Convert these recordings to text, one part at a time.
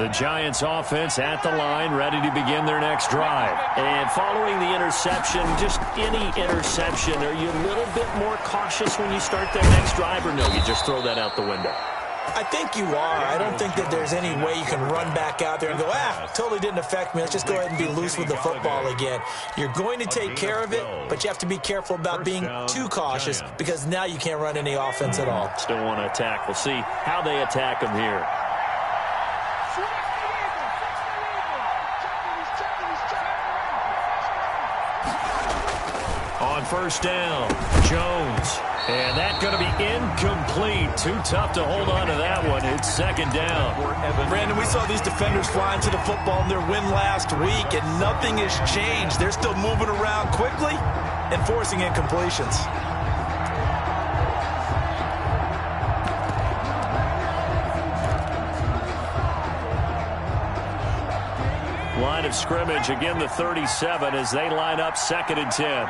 The Giants offense at the line, ready to begin their next drive. And following the interception, just any interception, are you a little bit more cautious when you start their next drive, or no, you just throw that out the window? I think you are. I don't think that there's any way you can run back out there and go, totally didn't affect me. Let's just go ahead and be loose with the football again. You're going to take care of it, but you have to be careful about being too cautious because now you can't run any offense at all. Still want to attack. We'll see how they attack them here. On first down, Jones. And that's going to be incomplete. Too tough to hold on to that one. It's second down. Brandon, we saw these defenders flying to the football in their win last week, and nothing has changed. They're still moving around quickly and forcing incompletions. Line of scrimmage, again the 37 as they line up second and 10.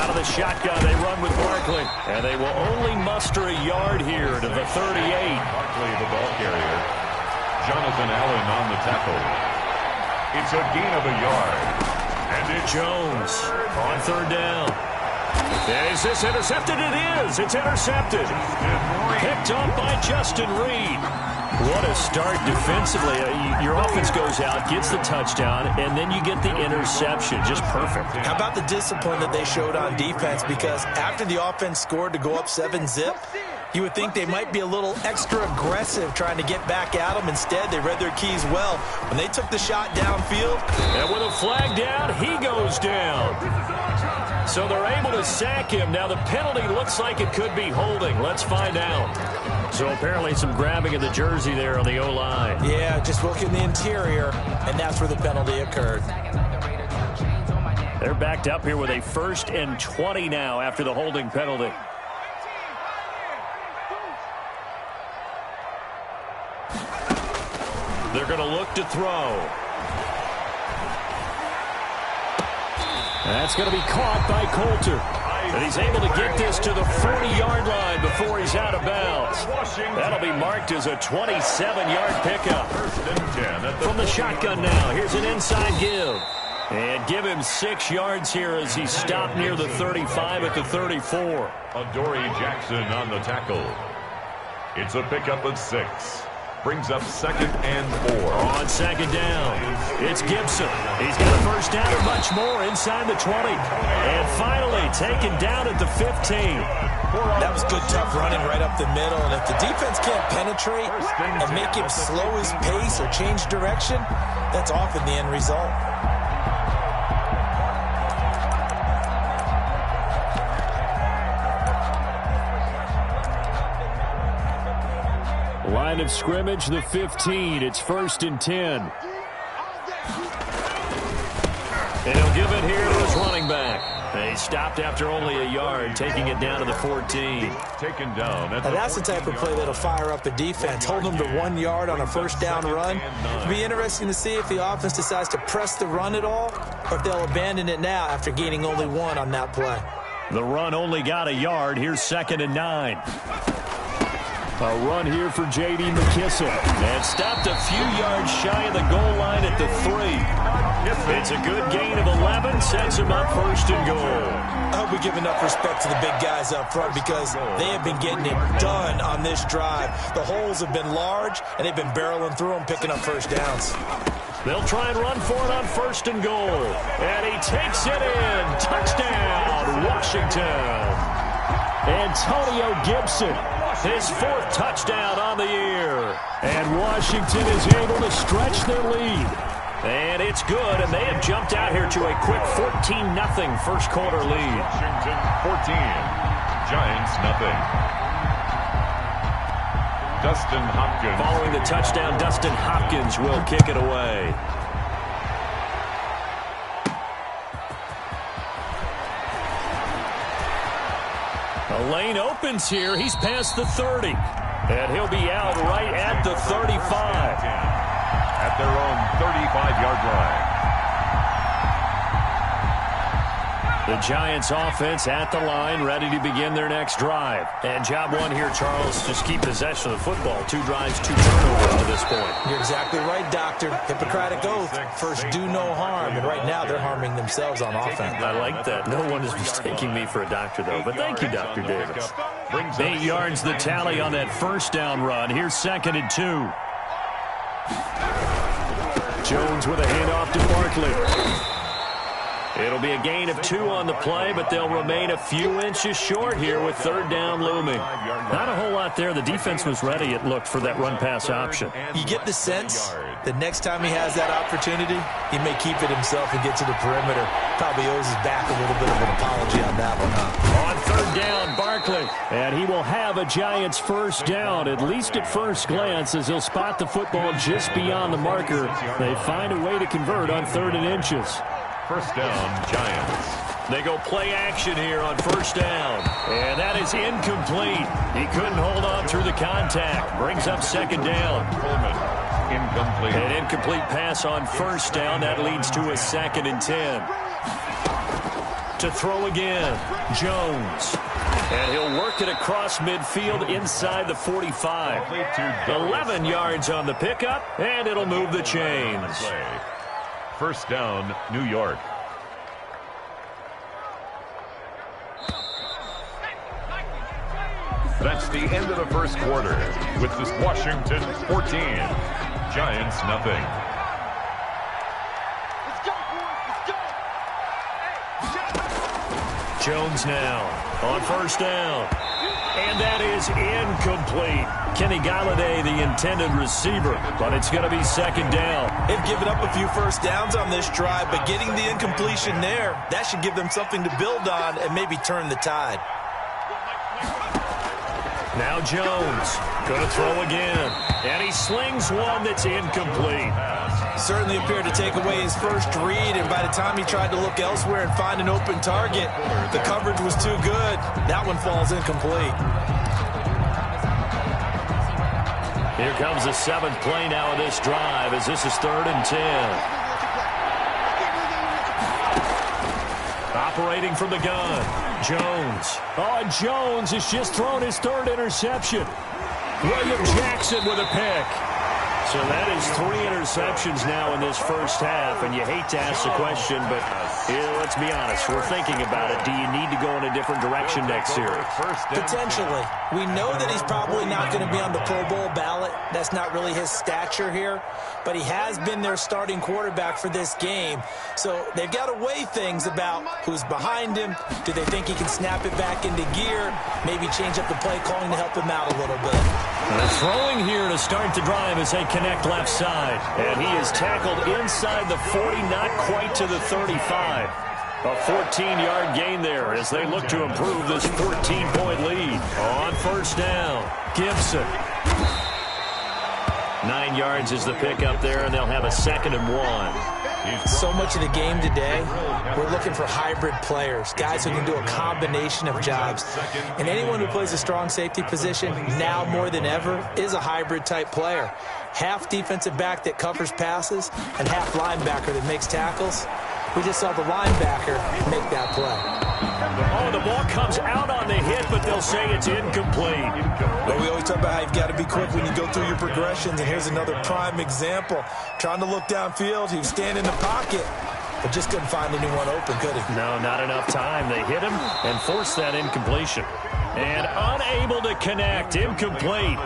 Out of the shotgun, they run with Barkley. And they will only muster a yard here to the 38. Barkley, the ball carrier. Jonathan Allen on the tackle. It's a gain of a yard. And it's Jones on third down. Is this intercepted? It is. It's intercepted. Picked up by Justin Reed. What a start defensively. Your offense goes out, gets the touchdown, and then you get the interception. Just perfect. How about the discipline that they showed on defense? Because after the offense scored to go up 7-zip, you would think they might be a little extra aggressive trying to get back at them. Instead, they read their keys well. When they took the shot downfield. And with a flag down, he goes down. So they're able to sack him. Now the penalty looks like it could be holding. Let's find out. So apparently some grabbing of the jersey there on the O-line. Yeah, just look in the interior, and that's where the penalty occurred. They're backed up here with a 1st and 20 now after the holding penalty. They're going to look to throw. That's going to be caught by Coulter. And he's able to get this to the 40-yard line before he's out of bounds. That'll be marked as a 27-yard pickup. From the shotgun now, here's an inside give. And give him 6 yards here as he's stopped near the 35 at the 34. Adoree Jackson on the tackle. It's a pickup of 6. Brings up 2nd and 4. On second down, it's Gibson. He's got a first down and much more inside the 20. And finally taken down at the 15. That was good, tough running right up the middle. And if the defense can't penetrate and make him slow his pace or change direction, that's often the end result. Line of scrimmage, the 15. It's 1st and 10. And he'll give it here to his running back. He stopped after only a yard, taking it down to the 14. Taken down. That's the type of play that'll fire up a defense. Hold them to 1 yard on a first down run. It'll be interesting to see if the offense decides to press the run at all, or if they'll abandon it now after gaining only 1 on that play. The run only got a yard. Here's 2nd and 9. A run here for J.D. McKissick. And stopped a few yards shy of the goal line at the 3. It's a good gain of 11. Sets him up 1st and goal. I hope we give enough respect to the big guys up front because they have been getting it done on this drive. The holes have been large, and they've been barreling through them, picking up first downs. They'll try and run for it on 1st and goal. And he takes it in. Touchdown, Washington. Antonio Gibson. His 4th touchdown on the year. And Washington is able to stretch their lead. And it's good, and they have jumped out here to a quick 14-0 first quarter lead. Washington 14, Giants nothing. Dustin Hopkins. Following the touchdown, Dustin Hopkins will kick it away. The lane opens here. He's past the 30. And he'll be out right at the 35. At their own 35-yard line. The Giants offense at the line, ready to begin their next drive. And job one here, Charles, just keep possession of the football. 2 drives, 2 turnovers to this point. You're exactly right, Doctor. Hippocratic oath. First, do no harm. And right now, they're harming themselves on offense. I like that. No one is mistaking me for a doctor, though. But thank you, Dr. Davis. 8 yards the tally on that first down run. Here's 2nd and 2. Jones with a handoff to Barkley. It'll be a gain of 2 on the play, but they'll remain a few inches short here with 3rd down looming. Not a whole lot there. The defense was ready, it looked, for that run-pass option. You get the sense that next time he has that opportunity, he may keep it himself and get to the perimeter. Probably owes his back a little bit of an apology on that one, huh? On 3rd down, Barkley. And he will have a Giants first down, at least at first glance, as he'll spot the football just beyond the marker. They find a way to convert on 3rd and inches. First down, Giants. They go play action here on 1st down. And that is incomplete. He couldn't hold on through the contact. Brings up 2nd down. Coleman, incomplete. An incomplete pass on 1st down. That leads to a 2nd and 10. To throw again, Jones. And he'll work it across midfield inside the 45. 11 yards on the pickup, and it'll move the chains. First down, New York. That's the end of the first quarter. With this Washington 14, Giants nothing. Jones now on 1st down. And that is incomplete. Kenny Galladay, the intended receiver, but it's going to be 2nd down. They've given up a few first downs on this drive, but getting the incompletion there, that should give them something to build on and maybe turn the tide. Now Jones going to throw again, and he slings one that's incomplete. Certainly appeared to take away his first read, and by the time he tried to look elsewhere and find an open target, the coverage was too good. That one falls incomplete. Here comes the 7th play now of this drive, as this is 3rd and 10. Operating from the gun, Jones. Oh, and Jones has just thrown his 3rd interception. William Jackson with a pick. So that is 3 interceptions now in this first half, and you hate to ask the question, but let's be honest, we're thinking about it. Do you need to go in a different direction next series? Potentially. We know that he's probably not going to be on the Pro Bowl ballot. That's not really his stature here, but he has been their starting quarterback for this game. So they've got to weigh things about who's behind him. Do they think he can snap it back into gear? Maybe change up the play calling to help him out a little bit. Throwing here to start the drive as they connect left side. And he is tackled inside the 40, not quite to the 35. A 14-yard gain there as they look to improve this 14-point lead. On 1st down, Gibson. 9 yards is the pickup there, and they'll have a 2nd and 1. So much of the game today, we're looking for hybrid players, guys who can do a combination of jobs. And anyone who plays a strong safety position, now more than ever, is a hybrid-type player. Half defensive back that covers passes and half linebacker that makes tackles. We just saw the linebacker make that play. Oh, the ball comes out on the hit, but they'll say it's incomplete. But we always talk about how you've got to be quick when you go through your progressions, and here's another prime example. Trying to look downfield, he was standing in the pocket, but just couldn't find anyone open, could he? No, not enough time. They hit him and forced that incompletion. And unable to connect, incomplete.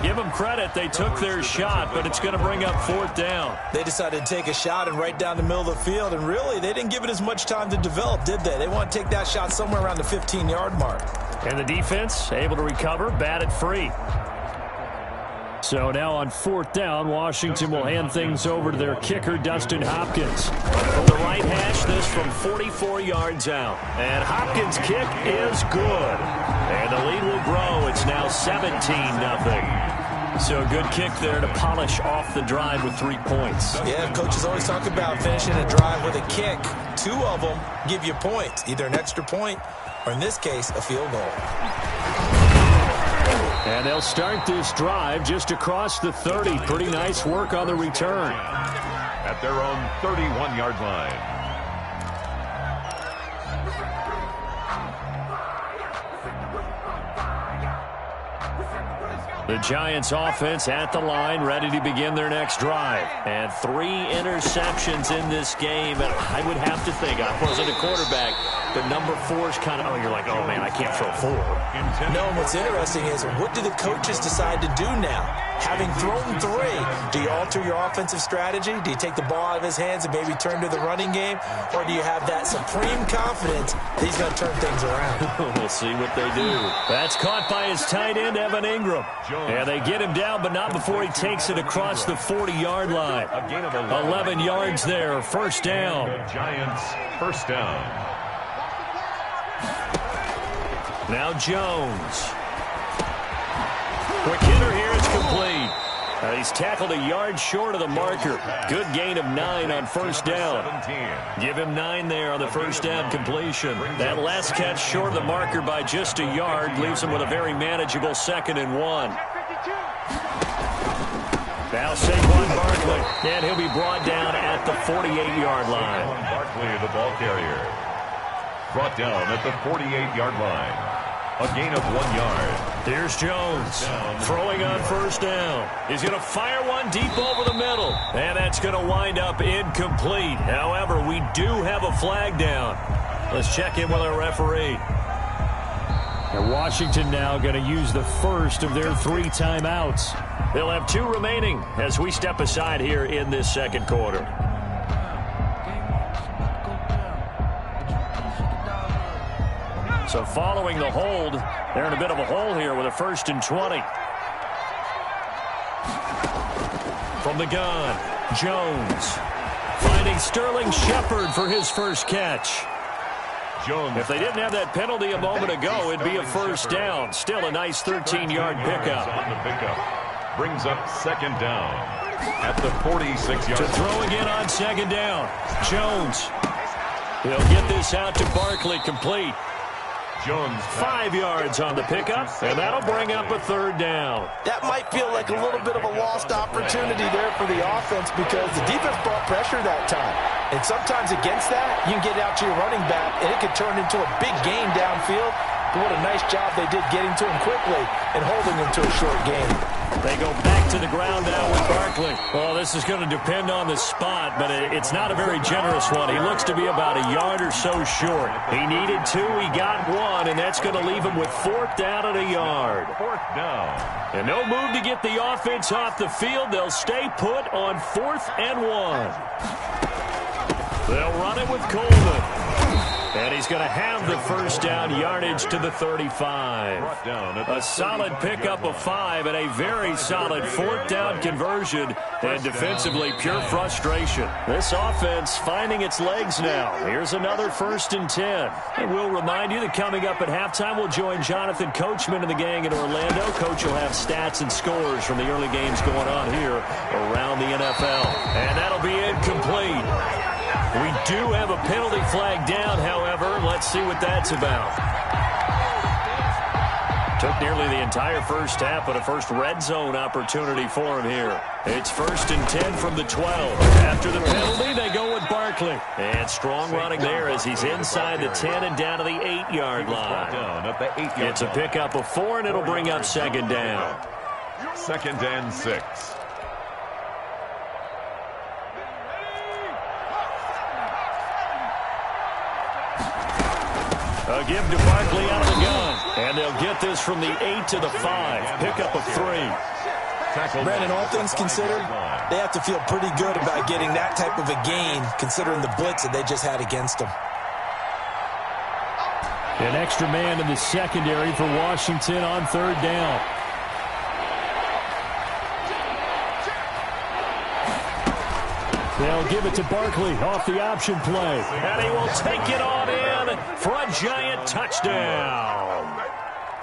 Give them credit, they took their shot, but it's going to bring up 4th down. They decided to take a shot and right down the middle of the field, and really, they didn't give it as much time to develop, did they? They want to take that shot somewhere around the 15-yard mark. And the defense able to recover, batted free. So now on 4th down, Washington will hand things over to their kicker, Dustin Hopkins. From the right hash, this from 44 yards out. And Hopkins' kick is good. And the lead will grow. It's now 17-0. So a good kick there to polish off the drive with 3 points. Yeah, coaches always talk about finishing a drive with a kick. 2 of them give you points, either an extra point or, in this case, a field goal. And they'll start this drive just across the 30. Pretty nice work on the return. At their own 31-yard line. The Giants offense at the line, ready to begin their next drive. And 3 interceptions in this game. And I would have to think, I wasn't a quarterback, but number 4 is kind of, oh, you're like, oh, man, I can't throw 4. No, and what's interesting is, what do the coaches decide to do now? Having thrown 3, do you alter your offensive strategy? Do you take the ball out of his hands and maybe turn to the running game? Or do you have that supreme confidence that he's going to turn things around? We'll see what they do. That's caught by his tight end, Evan Ingram. And they get him down, but not before he takes it across the 40-yard line. 11 yards there, first down. Giants, first down. Now Jones. Quick hitter here, it's complete. He's tackled a yard short of the marker. Good gain of 9 on first down. Give him 9 there on the first down completion. That last catch short of the marker by just a yard leaves him with a very manageable 2nd and 1. Now Saquon Barkley, and he'll be brought down at the 48-yard line. Saquon Barkley, the ball carrier, brought down at the 48-yard line. A gain of 1 yard. Here's Jones throwing on first down. He's going to fire one deep over the middle. And that's going to wind up incomplete. However, we do have a flag down. Let's check in with our referee. And Washington now going to use the first of their 3 timeouts. They'll have 2 remaining as we step aside here in this second quarter. So following the hold, they're in a bit of a hole here with a 1st and 20. From the gun, Jones finding Sterling Shepard for his first catch. Jones. If they didn't have that penalty a moment ago, it'd be a first down. Still a nice 13-yard pickup. On the pickup. Brings up 2nd down at the 46-yard. To throw again on 2nd down. Jones. He'll get this out to Barkley, complete. Jones 5 yards on the pickup, and that'll bring up a 3rd down. That might feel like a little bit of a lost opportunity there for the offense because the defense brought pressure that time. And sometimes against that, you can get out to your running back, and it could turn into a big gain downfield. But what a nice job they did getting to him quickly and holding him to a short gain. They go back to the ground now with Barkley. Well, this is going to depend on the spot, but it's not a very generous one. He looks to be about a yard or so short. He needed 2, he got 1, and that's going to leave him with 4th down and a yard. 4th down. And no move to get the offense off the field. They'll stay put on 4th and 1. They'll run it with Coleman. And he's going to have the first down, yardage to the 35. A solid pickup of 5 and a very solid 4th down conversion. And defensively, pure frustration. This offense finding its legs now. Here's another 1st and 10. And we'll remind you that coming up at halftime, we'll join Jonathan Coachman and the gang in Orlando. Coach will have stats and scores from the early games going on here around the NFL. And that'll be incomplete. We do have a penalty flag down, however. Let's see what that's about. Took nearly the entire first half, but a first red zone opportunity for him here. It's 1st and 10 from the 12. After the penalty, they go with Barkley. And strong running there as he's inside the 10 and down to the 8-yard line. It's a pickup of 4, and it'll bring up 2nd down. 2nd and 6. A give to Barkley out of the gun. And they'll get this from the 8 to the 5. Pickup of 3. Brandon, all things considered, they have to feel pretty good about getting that type of a gain, considering the blitz that they just had against them. An extra man in the secondary for Washington on 3rd down. They'll give it to Barkley off the option play. And he will take it on in for a giant touchdown.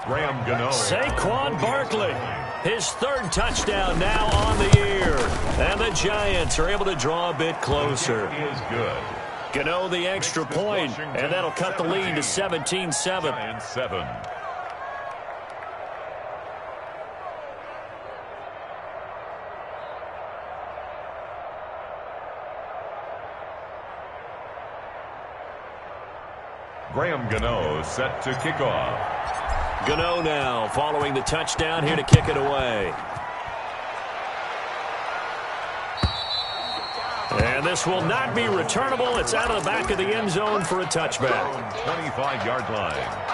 Graham Gano. Saquon Barkley, his 3rd touchdown now on the year. And the Giants are able to draw a bit closer. Is good. Gano the extra point, and that'll cut the lead to 17-7. 7. Graham Gano set to kick off. Gano now following the touchdown here to kick it away. And this will not be returnable. It's out of the back of the end zone for a touchback. 25-yard line.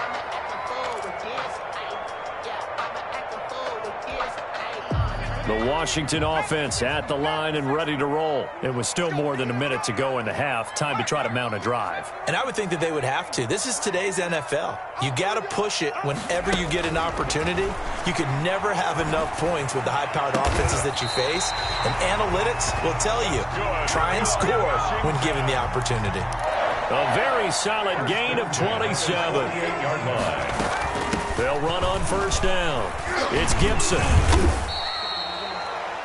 The Washington offense at the line and ready to roll. It was still more than a minute to go in the half. Time to try to mount a drive. And I would think that they would have to. This is today's NFL. You got to push it whenever you get an opportunity. You could never have enough points with the high-powered offenses that you face. And analytics will tell you, try and score when given the opportunity. A very solid gain of 27. 48-yard line. They'll run on first down. It's Gibson.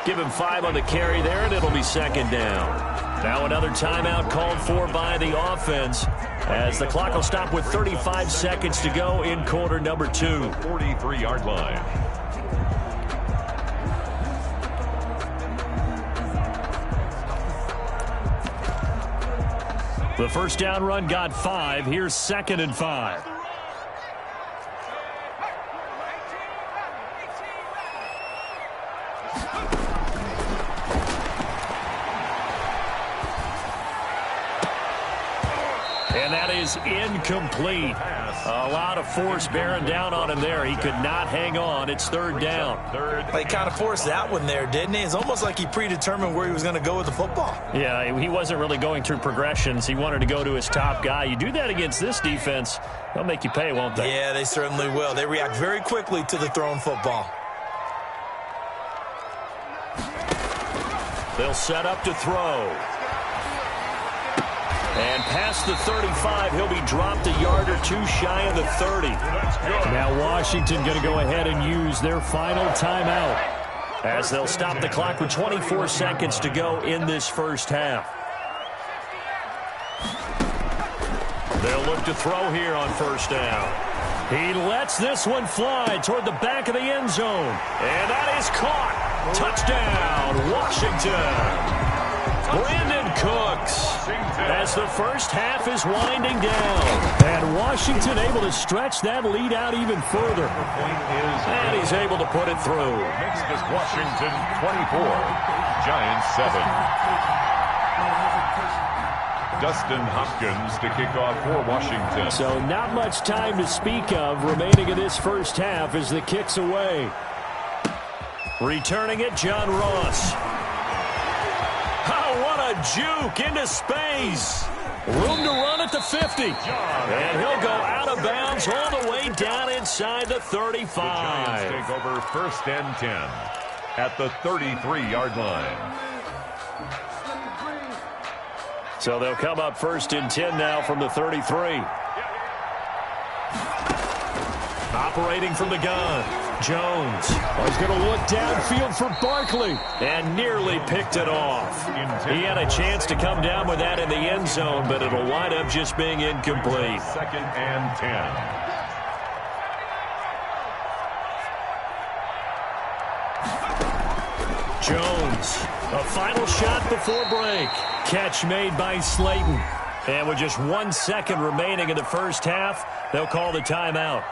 Give him 5 on the carry there, and it'll be second down. Now another timeout called for by the offense as the clock will stop with 35 seconds to go in quarter number 2. 43-yard line. The first down run got 5. Here's 2nd and 5. And that is incomplete. A lot of force bearing down on him there. He could not hang on. It's third down. He kind of forced that one there, didn't he? It's almost like he predetermined where he was going to go with the football. Yeah, he wasn't really going through progressions. He wanted to go to his top guy. You do that against this defense, they'll make you pay, won't they? Yeah, they certainly will. They react very quickly to the thrown football. They'll set up to throw. And past the 35, he'll be dropped a yard or 2 shy of the 30. Now Washington going to go ahead and use their final timeout as they'll stop the clock with 24 seconds to go in this first half. They'll look to throw here on first down. He lets this one fly toward the back of the end zone. And that is caught. Touchdown, Washington. Brandon Cooks as the first half is winding down. And Washington able to stretch that lead out even further. And he's able to put it through. Makes this Washington 24, Giants 7. Dustin Hopkins to kick off for Washington. So not much time to speak of remaining in this first half as the kick's away. Returning it, John Ross. Oh, what a juke into space. Room to run at the 50. And he'll go out of bounds all the way down inside the 35. The Giants take over first and 10 at the 33-yard line. So they'll come up first and 10 now from the 33. Operating from the gun. Jones. He's going to look downfield for Barkley. And nearly picked it off. He had a chance to come down with that in the end zone, but it'll wind up just being incomplete. Second and 10. Jones. A final shot before break. Catch made by Slayton. And with just 1 second remaining in the first half, they'll call the timeout.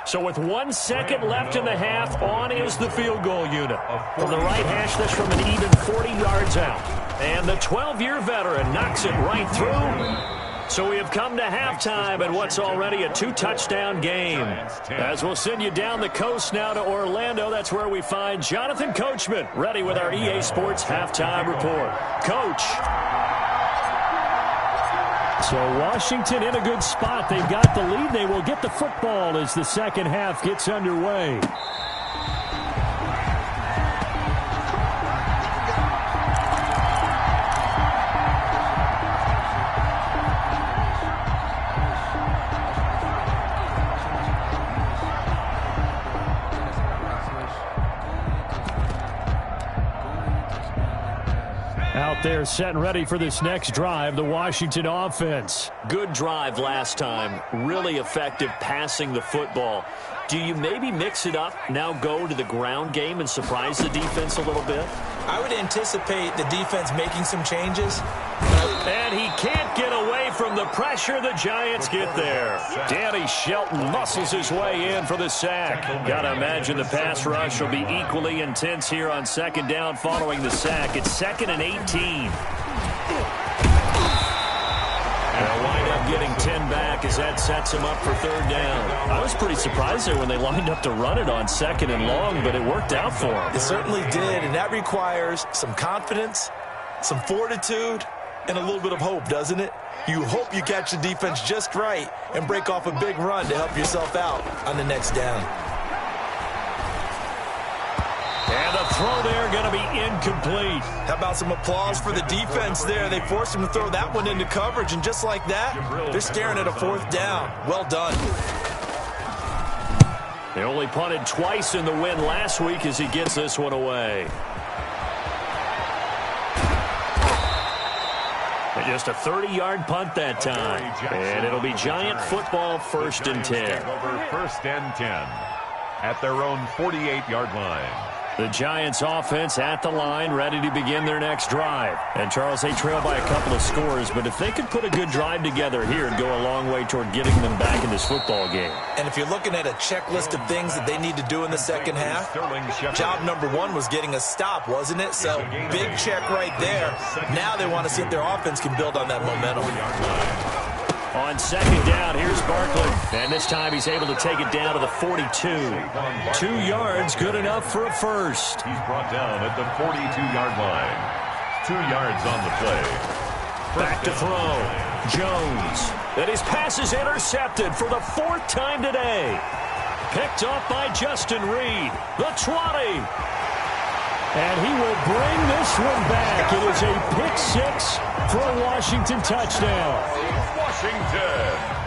So with 1 second left in the half, on is the field goal unit. From the right hash, that's from an even 40 yards out. And the 12-year veteran knocks it right through. So we have come to halftime and what's already a 2-touchdown game. As we'll send you down the coast now to Orlando, that's where we find Jonathan Coachman, ready with our EA Sports halftime report. Coach. So Washington in a good spot. They've got the lead. They will get the football as the second half gets underway. Out there set and ready for this next drive, the Washington offense. Good drive last time. Really effective passing the football. Do you maybe mix it up, now go to the ground game and surprise the defense a little bit? I would anticipate the defense making some changes, but And he can't get away from the pressure. The Giants get there. Danny Shelton muscles his way in for the sack. Got to imagine the pass rush will be equally intense here on second down following the sack. It's 2nd and 18. They'll wind up getting 10 back as that sets him up for 3rd down. I was pretty surprised there when they lined up to run it on 2nd and long, but it worked out for him. It certainly did, and that requires some confidence, some fortitude, and a little bit of hope, doesn't it? You hope you catch the defense just right and break off a big run to help yourself out on the next down. And the throw there going to be incomplete. How about some applause for the defense there? They forced him to throw that one into coverage, and just like that, they're staring at a 4th down. Well done. They only punted twice in the win last week as he gets this one away. And just a 30-yard punt that time. And it'll be Giant football 1st and 10. Over 1st and 10 at their own 48-yard line. The Giants offense at the line, ready to begin their next drive. And, Charles, they trail by a couple of scores, but if they could put a good drive together here, it'd go a long way toward getting them back in this football game. And if you're looking at a checklist of things that they need to do in the second half, job number 1 was getting a stop, wasn't it? So, big check right there. Now they want to see if their offense can build on that momentum. On 2nd down, here's Barkley. And this time he's able to take it down to the 42. 2 yards, good enough for a first. He's brought down at the 42-yard line. 2 yards on the play. Back to throw. Jones. And his pass is intercepted for the 4th time today. Picked off by Justin Reed. The 20. And he will bring this one back. It is a pick 6 for a Washington touchdown. Washington.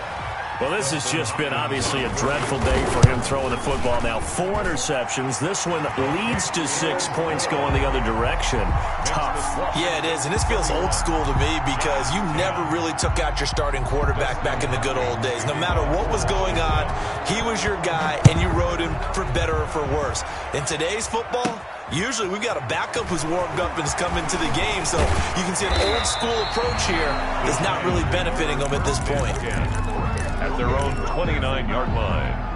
Well, this has just been obviously a dreadful day for him throwing the football. Now 4 interceptions. This one leads to 6 points going the other direction. Tough. Yeah, it is. And this feels old school to me because you never really took out your starting quarterback back in the good old days. No matter what was going on, he was your guy, and you rode him for better or for worse. In today's football, usually we've got a backup who's warmed up and has come into the game, so you can see an old school approach here is not really benefiting them at this point. At their own 29-yard line.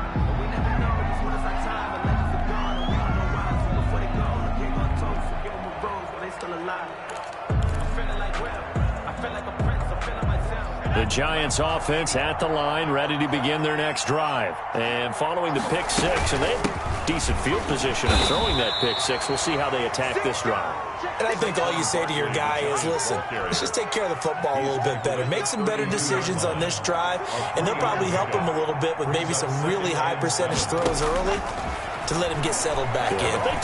The Giants offense at the line, ready to begin their next drive. And following the pick 6, and they have decent field position of throwing that pick 6. We'll see how they attack this drive. And I think all you say to your guy is, listen, let's just take care of the football a little bit better. Make some better decisions on this drive, and they'll probably help him a little bit with maybe some really high percentage throws early to let him get settled back in. But they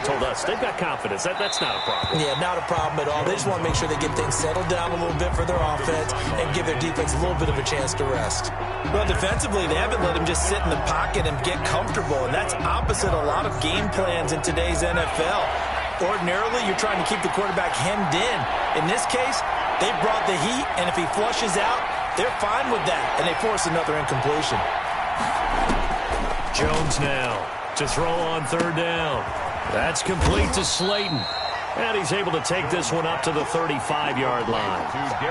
told us, they've got confidence. That's not a problem. Yeah, not a problem at all. They just want to make sure they get things settled down a little bit for their offense and give their defense a little bit of a chance to rest. Well, defensively, they haven't let him just sit in the pocket and get comfortable, and that's opposite a lot of game plans in today's NFL. Ordinarily, you're trying to keep the quarterback hemmed in. In this case, they brought the heat, and if he flushes out, they're fine with that, and they force another incompletion. Jones now to throw on 3rd down. That's complete to Slayton. And he's able to take this one up to the 35-yard line.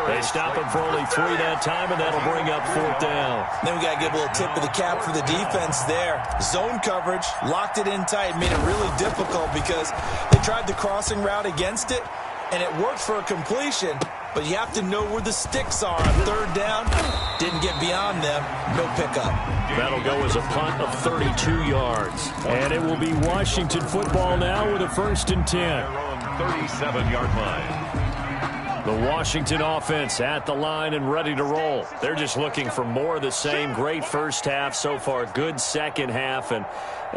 They stop him for only 3 that time, and that'll bring up 4th down. Then we got to give a little tip of the cap for the defense there. Zone coverage, locked it in tight, made it really difficult because they tried the crossing route against it, and it worked for a completion, but you have to know where the sticks are on 3rd down. Didn't get beyond them. No pickup. That'll go as a punt of 32 yards. And it will be Washington football now with a 1st and 10. 37-yard line. The Washington offense at the line and ready to roll. They're just looking for more of the same. Great first half so far. Good second half. And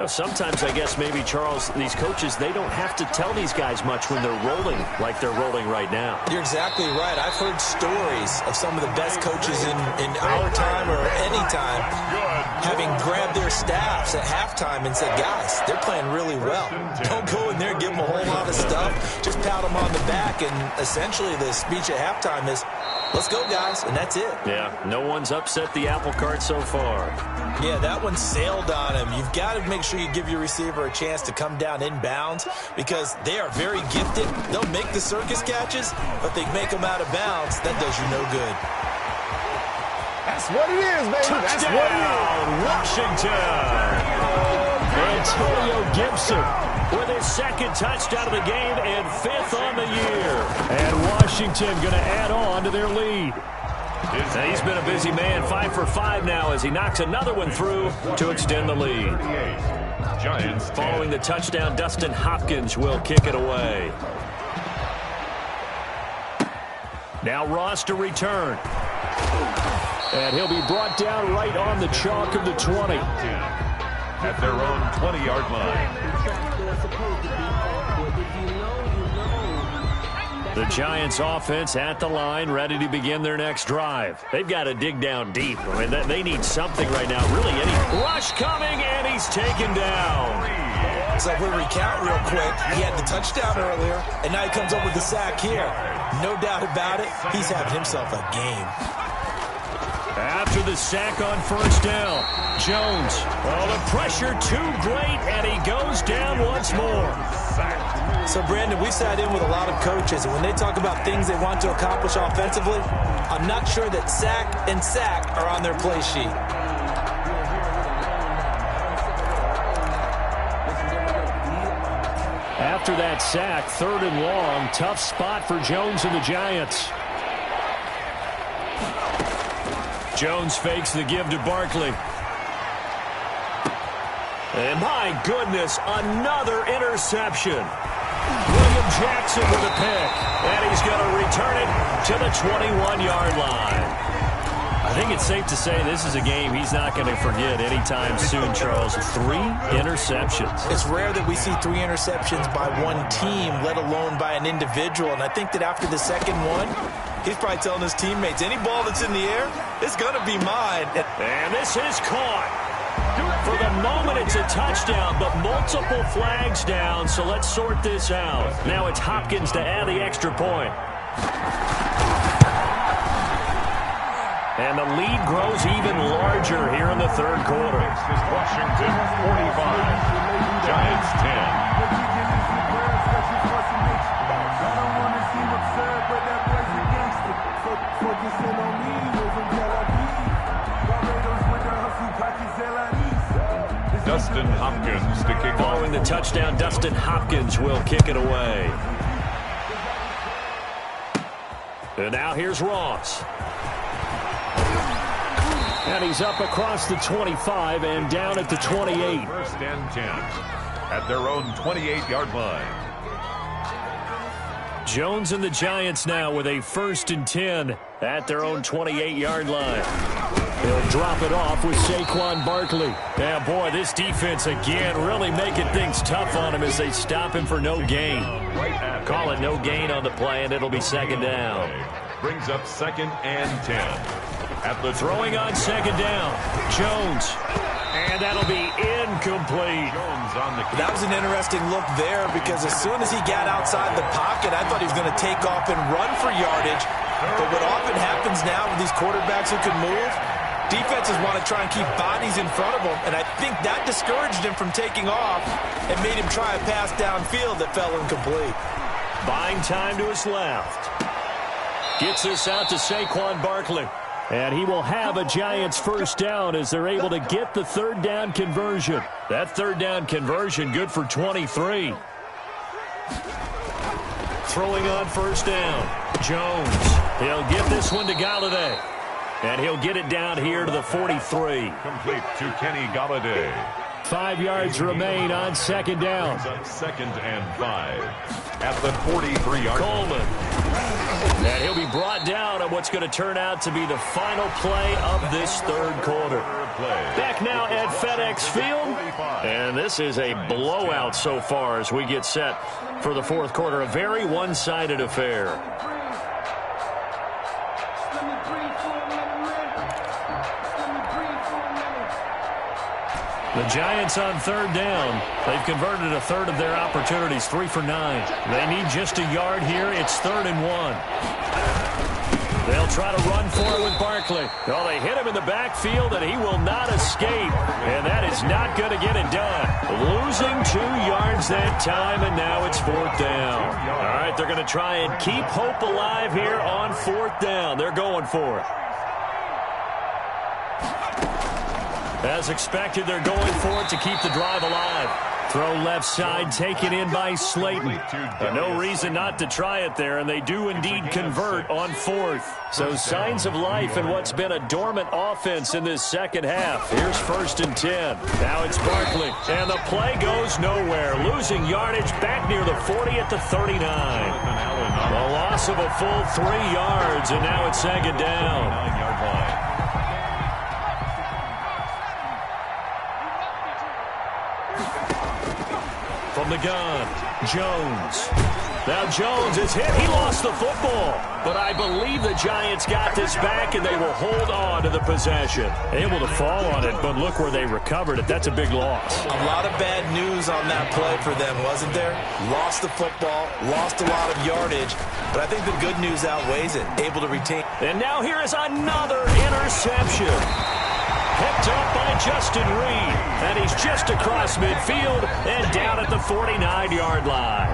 sometimes I guess maybe, Charles, these coaches, they don't have to tell these guys much when they're rolling like they're rolling right now. You're exactly right. I've heard stories of some of the best coaches in our time or any time having grabbed their staffs at halftime and said, guys, they're playing really well. Don't go in there and give them a whole lot of stuff. Just pat them on the back, and essentially this speech at halftime is, let's go, guys, and that's it. Yeah, no one's upset the apple cart so far. Yeah, that one sailed on him. You've got to make sure you give your receiver a chance to come down inbounds because they are very gifted. They'll make the circus catches, but they make them out of bounds. That does you no good. That's what it is, baby. Touchdown, that's what it is. Washington. Antonio Gibson with his second touchdown of the game and 5th on the year. And Washington going to add on to their lead. And he's been a busy man, 5 for 5 now as he knocks another one through to extend the lead. Giants following the touchdown, Dustin Hopkins will kick it away. Now Ross to return. And he'll be brought down right on the chalk of the 20. At their own 20-yard line. The Giants offense at the line, ready to begin their next drive. They've got to dig down deep. I mean, they need something right now. Really, any rush coming, and he's taken down. So if we recount real quick, he had the touchdown earlier, and now he comes up with the sack here. No doubt about it, he's having himself a game. After the sack on first down, Jones. Oh, the pressure too great, and he goes down once more. So, Brandon, we sat in with a lot of coaches, and when they talk about things they want to accomplish offensively, I'm not sure that sack and sack are on their play sheet. After that sack, 3rd and long, tough spot for Jones and the Giants. Jones fakes the give to Barkley. And my goodness, another interception. William Jackson with a pick. And he's going to return it to the 21-yard line. I think it's safe to say this is a game he's not going to forget anytime soon, Charles. 3 interceptions. It's rare that we see 3 interceptions by one team, let alone by an individual. And I think that after the second one, he's probably telling his teammates, any ball that's in the air, it's going to be mine. And this is caught. For the moment, it's a touchdown, but multiple flags down, so let's sort this out. Now it's Hopkins to add the extra point. And the lead grows even larger here in the 3rd quarter. Washington 45, Giants 10. Dustin Hopkins to kick off. Following the touchdown, Dustin Hopkins will kick it away. And now here's Ross. And he's up across the 25 and down at the 28. 1st and 10 at their own 28-yard line. Jones and the Giants now with a 1st and 10 at their own 28-yard line. He'll drop it off with Saquon Barkley. Yeah, boy, this defense again really making things tough on him as they stop him for no gain. Call it no gain on the play, and it'll be 2nd down. Brings up 2nd and 10. At the throwing on 2nd down, Jones. And that'll be incomplete. Jones on the kick. That was an interesting look there because as soon as he got outside the pocket, I thought he was going to take off and run for yardage. But what often happens now with these quarterbacks who can move, defenses want to try and keep bodies in front of them, and I think that discouraged him from taking off and made him try a pass downfield that fell incomplete. Buying time to his left. Gets this out to Saquon Barkley. And he will have a Giants 1st down as they're able to get the 3rd down conversion. That 3rd down conversion good for 23. Throwing on 1st down, Jones. He'll get this one to Galladay. And he'll get it down here to the 43. Complete to Kenny Galladay. 5 yards remain on 2nd down. 2nd and 5 at the 43-yard line. Coleman. And he'll be brought down on what's going to turn out to be the final play of this 3rd quarter. Back now at FedEx Field. And this is a blowout so far as we get set for the 4th quarter. A very one-sided affair. The Giants on third down. They've converted a third of their opportunities, 3 for 9. They need just a yard here. It's 3rd and 1. They'll try to run for it with Barkley. Oh, they hit him in the backfield, and he will not escape. And that is not going to get it done. Losing 2 yards that time, and now it's 4th down. All right, they're going to try and keep hope alive here on 4th down. They're going for it. As expected, they're going for it to keep the drive alive. Throw left side, taken in by Slayton. No reason not to try it there, and they do indeed convert on 4th. So signs of life in what's been a dormant offense in this second half. Here's 1st and 10. Now it's Barkley, and the play goes nowhere. Losing yardage back near the 40 at the 39. A loss of a full 3 yards, and now it's 2nd down. 9-yard line. From the gun, Jones. Now Jones is hit. He lost the football. But I believe the Giants got this back, and they will hold on to the possession. Able to fall on it, but look where they recovered it. That's a big loss. A lot of bad news on that play for them, wasn't there? Lost the football, lost a lot of yardage, but I think the good news outweighs it. Able to retain. And now here is another interception. Picked up by Justin Reed, and he's just across midfield and down at the 49-yard line.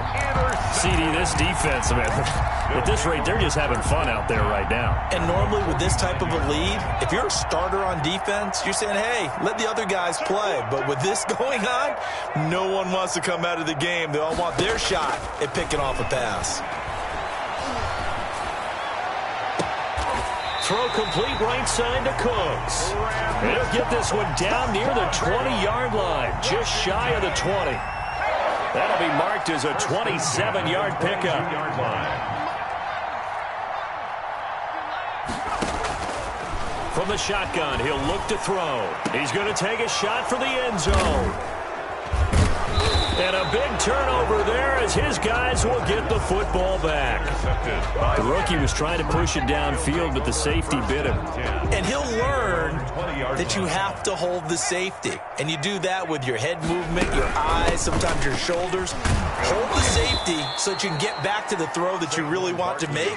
CD, this defense, man, at this rate, they're just having fun out there right now. And normally with this type of a lead, if you're a starter on defense, you're saying, hey, let the other guys play. But with this going on, no one wants to come out of the game. They all want their shot at picking off a pass. Throw complete right side to Cooks. He'll get this one down near the 20-yard line, just shy of the 20. That'll be marked as a 27-yard pickup. From the shotgun, he'll look to throw. He's going to take a shot for the end zone. And a big turnover there as his guys will get the football back. The rookie was trying to push it downfield, but the safety bit him. And he'll learn that you have to hold the safety. And you do that with your head movement, your eyes, sometimes your shoulders. Hold the safety so that you can get back to the throw that you really want to make.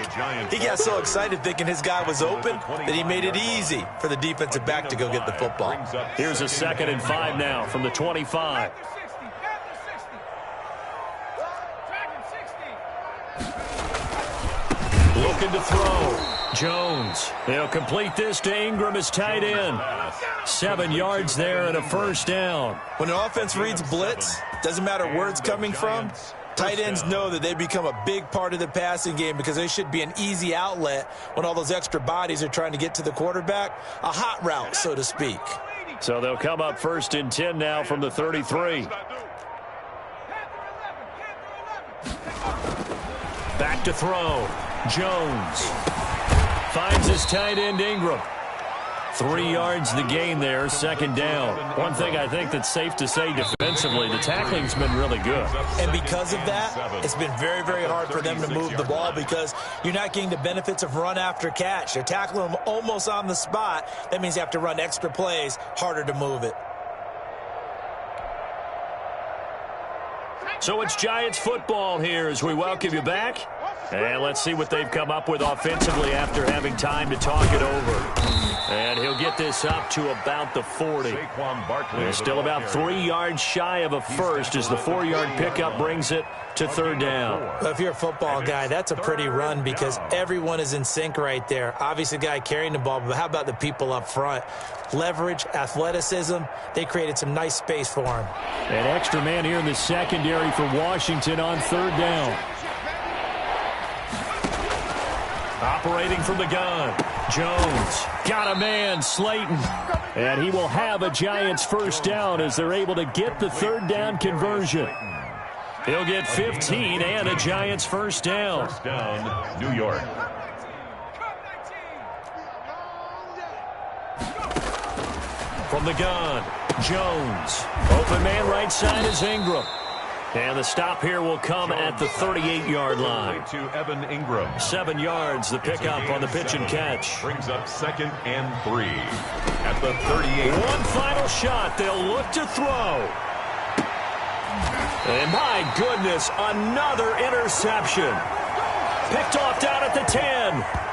He got so excited thinking his guy was open that he made it easy for the defensive back to go get the football. Here's a 2nd and 5 now from the 25. Looking to throw. Jones. They'll complete this to Ingram as tight end. 7 yards there and a 1st down. When an offense reads blitz, doesn't matter where it's coming from, tight ends know that they become a big part of the passing game because they should be an easy outlet when all those extra bodies are trying to get to the quarterback. A hot route, so to speak. So they'll come up 1st and 10 now from the 33. Back to throw. Jones finds his tight end Ingram. 3 yards the gain there, 2nd down. One thing I think that's safe to say defensively, the tackling's been really good. And because of that, it's been very, very hard for them to move the ball because you're not getting the benefits of run after catch. They're tackling them almost on the spot. That means you have to run extra plays, harder to move it. So it's Giants football here as we welcome you back. And let's see what they've come up with offensively after having time to talk it over. And he'll get this up to about the 40. They're still about 3 yards shy of a first as the 4-yard pickup brings it to 3rd down. Well, if you're a football guy, that's a pretty run because everyone is in sync right there. Obviously, the guy carrying the ball, but how about the people up front? Leverage, athleticism, they created some nice space for him. An extra man here in the secondary for Washington on 3rd down. Operating from the gun, Jones got a man, Slayton. And he will have a Giants 1st down as they're able to get the 3rd down conversion. He'll get 15 and a Giants 1st down. 1st down, New York. From the gun, Jones. Open man right side is Ingram. And the stop here will come at the 38-yard line. To Evan Ingram. 7 yards, the pickup on the pitch and catch. Brings up 2nd and 3 at the 38. One final shot. They'll look to throw. And my goodness, another interception. Picked off down at the 10.